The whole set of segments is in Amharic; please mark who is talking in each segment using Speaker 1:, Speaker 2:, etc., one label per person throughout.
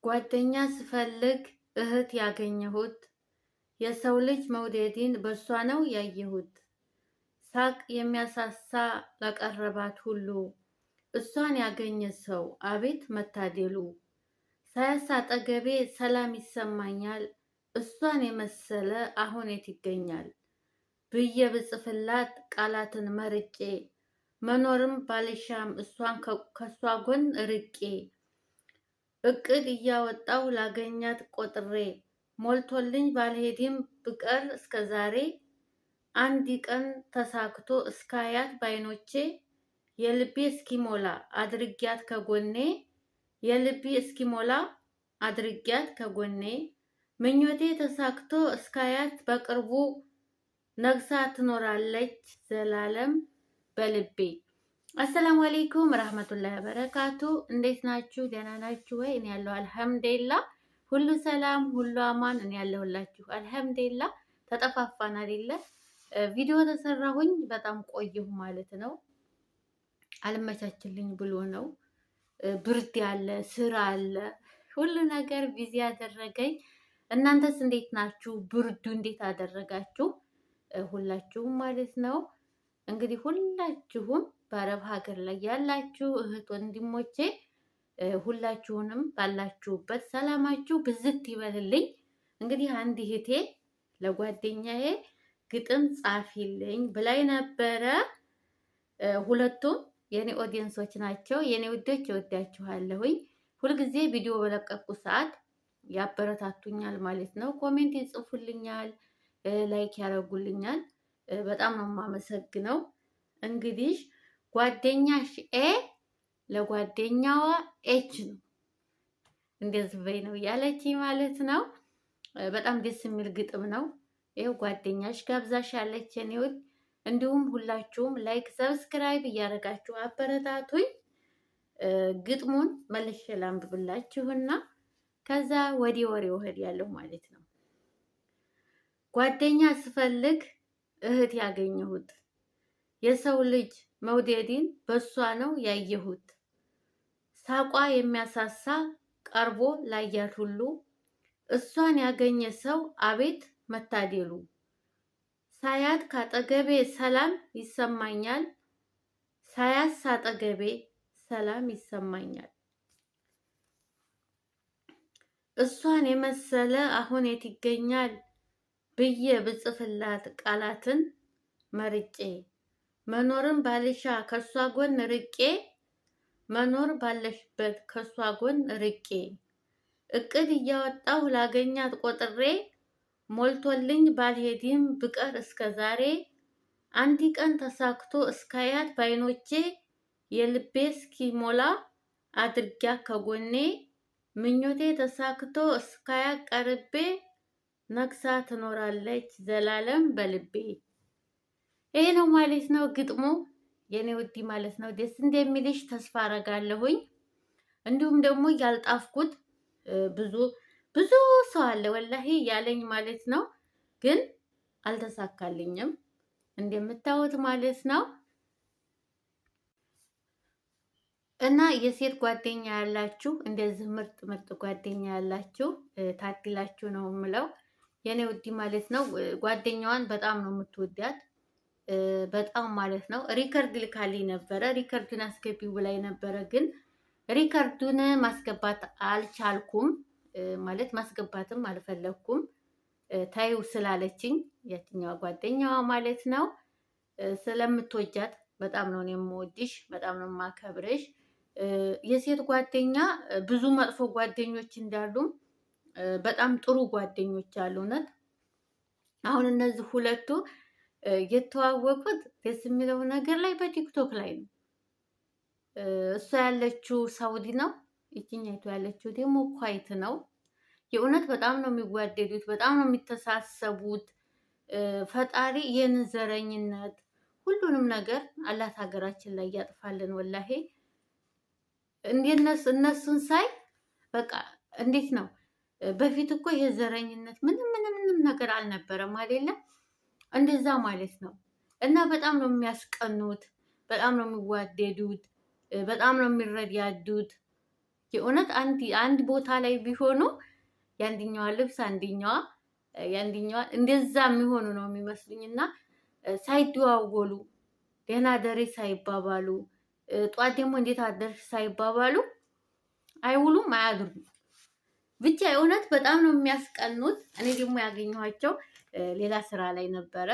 Speaker 1: ጓደኛ ስፈልግ እህት ያገኘሁት የሰው ልጅ መውደድን በሷ ነው ያየሁት። ሳቅ የሚያሳሳ ለቀረባት ሁሉ እሷን ያገኘ ሰው አቤት መታደሉ። ሳያስ አጠገቤ ሰላም ይሰማኛል እሷን የመሰለ አሁን የት ይገኛል ብዬ ብጽፍላት ቃላትን መርጬ መኖርም ባልሻም እሷን ከሷ ጎን ርቄ እቅድ እያወጣው ላገኛት ቆጥሬ ሞልቶልኝ ባልሄድም ብቀር እስከዛሬ አንድ ቀን ተሳክቶ እስካያት ባይኖቼ የልቤ እስኪሞላ አድርጊያት ከጎኔ የልቤ እስኪሞላ አድርጊያት ከጎኔ ምኞቴ ተሳክቶ እስካያት በቅርቡ ነግሳ ትኖራለች ዘላለም በልቤ። አሰላሙ አለይኩም ረህመቱላሂ ወበረካቱ። እንዴት ናችሁ? ደህና ናችሁ ወይ? እኔ ያለው አልሐምዱሊላህ ሁሉ ሰላም ሁሉ አማን። እኔ ያለሁላችሁ አልሐምዱሊላህ። ተጠፋፋን አይደለ? ቪዲዮ ተሰራሁኝ በጣም ቆየሁ ማለት ነው። አልመቻችልኝ ብሎ ነው። ብርድ ያለ ስራ አለ፣ ሁሉ ነገር ቢዚ ያደረገኝ። እናንተስ እንዴት ናችሁ? ብርዱ እንዴት አደረጋችሁ? ሁላችሁም ማለት ነው። እንግዲህ ሁላችሁም በአረብ ሀገር ላይ ያላችሁ እህት ወንድሞቼ ሁላችሁንም ባላችሁበት ሰላማችሁ ብዝት ይበልልኝ። እንግዲህ አንድ እህቴ ለጓደኛዬ ግጥም ጻፊልኝ ብላኝ ነበረ። ሁለቱም የኔ ኦዲየንሶች ናቸው። የኔ ውዶች እወዳችኋለሁኝ። ሁልጊዜ ቪዲዮ በለቀቁ ሰዓት ያበረታቱኛል ማለት ነው። ኮሜንት ይጽፉልኛል፣ ላይክ ያደርጉልኛል። በጣም ነው የማመሰግነው። እንግዲህ ጓደኛሽ ኤ ለጓደኛዋ ኤች ነው እንደዚህ በይ ነው ያለች ማለት ነው። በጣም ደስ የሚል ግጥም ነው። ይኸው ጓደኛሽ ጋብዛሽ ያለች የኔ ውድ። እንዲሁም ሁላችሁም ላይክ ሰብስክራይብ እያደረጋችሁ አበረታቱኝ። ግጥሙን መልሼ ላንብብላችሁና ከዛ ወዲ ወሬ ወህድ ያለው ማለት ነው። ጓደኛ ስፈልግ እህት ያገኘሁት የሰው ልጅ መውደድን በሷ ነው ያየሁት። ሳቋ የሚያሳሳ ቀርቦ ላያት ሁሉ እሷን ያገኘ ሰው አቤት መታደሉ። ሳያት ካጠገቤ ሰላም ይሰማኛል፣ ሳያስ አጠገቤ ሰላም ይሰማኛል። እሷን የመሰለ አሁን የት ይገኛል ብዬ ብጽፍላት ቃላትን መርጬ መኖርን ባልሻ ከሷ ጎን ርቄ መኖር ባለሽበት ከሷ ጎን ርቄ እቅድ እያወጣሁ ላገኛት ቆጥሬ ሞልቶልኝ ባልሄድም ብቀር እስከዛሬ አንድ ቀን ተሳክቶ እስካያት ባይኖቼ የልቤ እስኪሞላ አድርጊያ ከጎኔ ምኞቴ ተሳክቶ እስካያት ቀርቤ ነግሳ ትኖራለች ዘላለም በልቤ። ይሄ ነው ማለት ነው ግጥሙ የኔ ውዲ ማለት ነው። ደስ እንደሚልሽ ተስፋ አረጋለሁኝ። እንዲሁም ደግሞ ያልጣፍኩት ብዙ ሰው አለ ወላሂ ያለኝ ማለት ነው፣ ግን አልተሳካልኝም እንደምታዩት ማለት ነው። እና የሴት ጓደኛ ያላችሁ እንደዚህ ምርጥ ምርጥ ጓደኛ ያላችሁ ታድላችሁ ነው የምለው የኔ ውዲ ማለት ነው። ጓደኛዋን በጣም ነው የምትወዳት በጣም ማለት ነው። ሪከርድ ልካልኝ ነበረ፣ ሪከርዱን አስገቢው ብላኝ ነበረ፣ ግን ሪከርዱን ማስገባት አልቻልኩም ማለት ማስገባትም አልፈለኩም ታዩ ስላለችኝ የትኛዋ ጓደኛዋ ማለት ነው። ስለምትወጃት በጣም ነው የምወድሽ፣ በጣም ነው የማከብርሽ። የሴት ጓደኛ ብዙ መጥፎ ጓደኞች እንዳሉም በጣም ጥሩ ጓደኞች አሉ። እውነት አሁን እነዚህ ሁለቱ የተዋወቁት ደስ የሚለው ነገር ላይ በቲክቶክ ላይ ነው። እሷ ያለችው ሳውዲ ነው፣ ይችኛይቱ ያለችው ደግሞ ኳይት ነው። የእውነት በጣም ነው የሚዋደዱት፣ በጣም ነው የሚተሳሰቡት። ፈጣሪ ይህን ዘረኝነት ሁሉንም ነገር አላት ሀገራችን ላይ ያጥፋልን። ወላሄ እነሱን ሳይ በቃ እንዴት ነው በፊት እኮ ይሄ ዘረኝነት ምንም ነገር አልነበረም አይደለም፣ እንደዛ ማለት ነው። እና በጣም ነው የሚያስቀኑት፣ በጣም ነው የሚዋደዱት፣ በጣም ነው የሚረዳዱት። የእውነት አንድ ቦታ ላይ ቢሆኑ የአንደኛዋ ልብስ የአንደኛዋ እንደዛ የሚሆኑ ነው የሚመስሉኝና ሳይደዋወሉ ደህና ደሬ ሳይባባሉ ጧት ደግሞ እንዴት አደርሽ ሳይባባሉ አይውሉም አያድሩም። ብቻ የእውነት በጣም ነው የሚያስቀኑት። እኔ ደግሞ ያገኘኋቸው ሌላ ስራ ላይ ነበረ።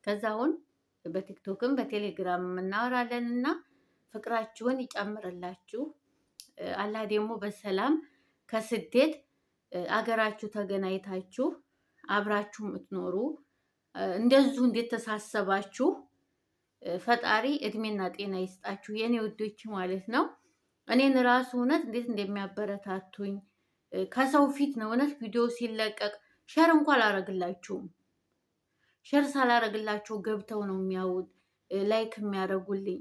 Speaker 1: ከዛ አሁን በቲክቶክም በቴሌግራም እናወራለን እና ፍቅራችሁን ይጨምርላችሁ። አላህ ደግሞ በሰላም ከስደት አገራችሁ ተገናኝታችሁ አብራችሁ የምትኖሩ እንደዚሁ እንዴት ተሳሰባችሁ ፈጣሪ እድሜና ጤና ይስጣችሁ የኔ ውዶች ማለት ነው። እኔን ራሱ እውነት እንዴት እንደሚያበረታቱኝ ከሰው ፊት ነው እውነት ቪዲዮ ሲለቀቅ ሸር እንኳን አላረግላችሁም። ሸር ሳላረግላቸው ገብተው ነው የሚያዩት ላይክ የሚያደርጉልኝ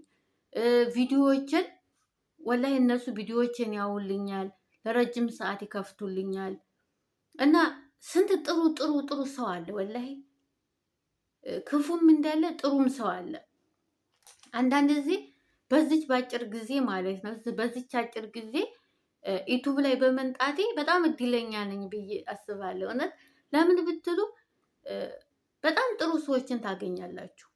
Speaker 1: ቪዲዮዎችን። ወላሂ እነሱ ቪዲዮዎችን ያውልኛል፣ ለረጅም ሰዓት ይከፍቱልኛል። እና ስንት ጥሩ ሰው አለ ወላሂ፣ ክፉም እንዳለ ጥሩም ሰው አለ። አንዳንድ ጊዜ በዚች በአጭር ጊዜ ማለት ነው በዚች አጭር ጊዜ ዩቱብ ላይ በመንጣቴ በጣም እድለኛ ነኝ ብዬ አስባለሁ። እውነት ለምን ብትሉ በጣም ጥሩ ሰዎችን ታገኛላችሁ።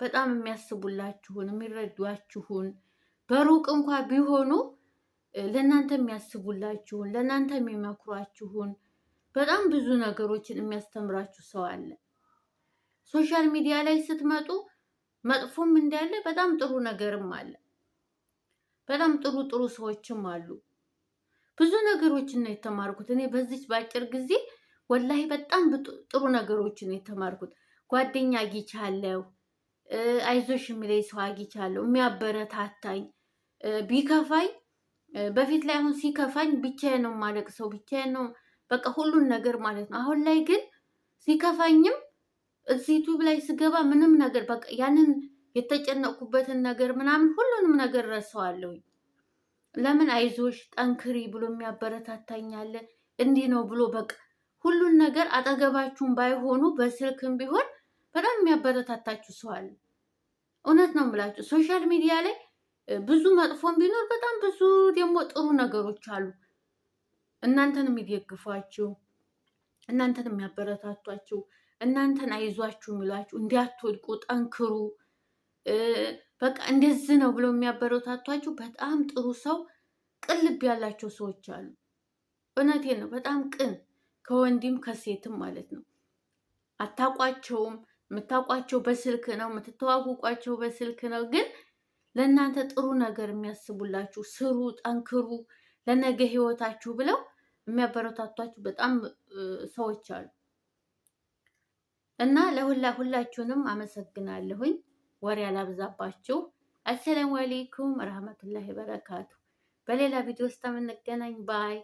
Speaker 1: በጣም የሚያስቡላችሁን፣ የሚረዷችሁን በሩቅ እንኳ ቢሆኑ ለእናንተ የሚያስቡላችሁን፣ ለእናንተ የሚመክሯችሁን በጣም ብዙ ነገሮችን የሚያስተምራችሁ ሰው አለ። ሶሻል ሚዲያ ላይ ስትመጡ መጥፎም እንዳለ በጣም ጥሩ ነገርም አለ። በጣም ጥሩ ሰዎችም አሉ። ብዙ ነገሮችን ነው የተማርኩት እኔ በዚች በአጭር ጊዜ ወላሂ በጣም ጥሩ ነገሮችን ነው የተማርኩት። ጓደኛ አግኝቻለሁ፣ አይዞሽ የሚለኝ ሰው አግኝቻለሁ፣ የሚያበረታታኝ ቢከፋኝ በፊት ላይ አሁን ሲከፋኝ ብቻዬን ነው የማለቅሰው፣ ብቻዬን ነው በቃ ሁሉን ነገር ማለት ነው። አሁን ላይ ግን ሲከፋኝም እዚህ ዩቱብ ላይ ስገባ ምንም ነገር በቃ ያንን የተጨነቅኩበትን ነገር ምናምን ሁሉንም ነገር ረሳዋለሁ። ለምን አይዞሽ ጠንክሪ ብሎ የሚያበረታታኝ አለ። እንዲህ ነው ብሎ በቃ ሁሉን ነገር አጠገባችሁን ባይሆኑ በስልክም ቢሆን በጣም የሚያበረታታችሁ ሰው አለ። እውነት ነው የምላችሁ ሶሻል ሚዲያ ላይ ብዙ መጥፎም ቢኖር በጣም ብዙ ደግሞ ጥሩ ነገሮች አሉ። እናንተን የሚደግፏችሁ፣ እናንተን የሚያበረታቷችሁ፣ እናንተን አይዟችሁ የሚሏችሁ፣ እንዲያትወድቁ ጠንክሩ በቃ እንደዚህ ነው ብለው የሚያበረታቷችሁ በጣም ጥሩ ሰው ቅልብ ያላቸው ሰዎች አሉ። እውነቴን ነው። በጣም ቅን ከወንድም ከሴትም ማለት ነው። አታውቋቸውም። የምታውቋቸው በስልክ ነው፣ የምትተዋወቋቸው በስልክ ነው። ግን ለእናንተ ጥሩ ነገር የሚያስቡላችሁ ስሩ፣ ጠንክሩ፣ ለነገ ህይወታችሁ ብለው የሚያበረታቷችሁ በጣም ሰዎች አሉ እና ሁላችሁንም አመሰግናለሁኝ። ወሬ አላብዛባችሁ። አሰላሙ አለይኩም ረህመቱላሂ በረካቱ። በሌላ ቪዲዮ ውስጥ የምንገናኝ ባይ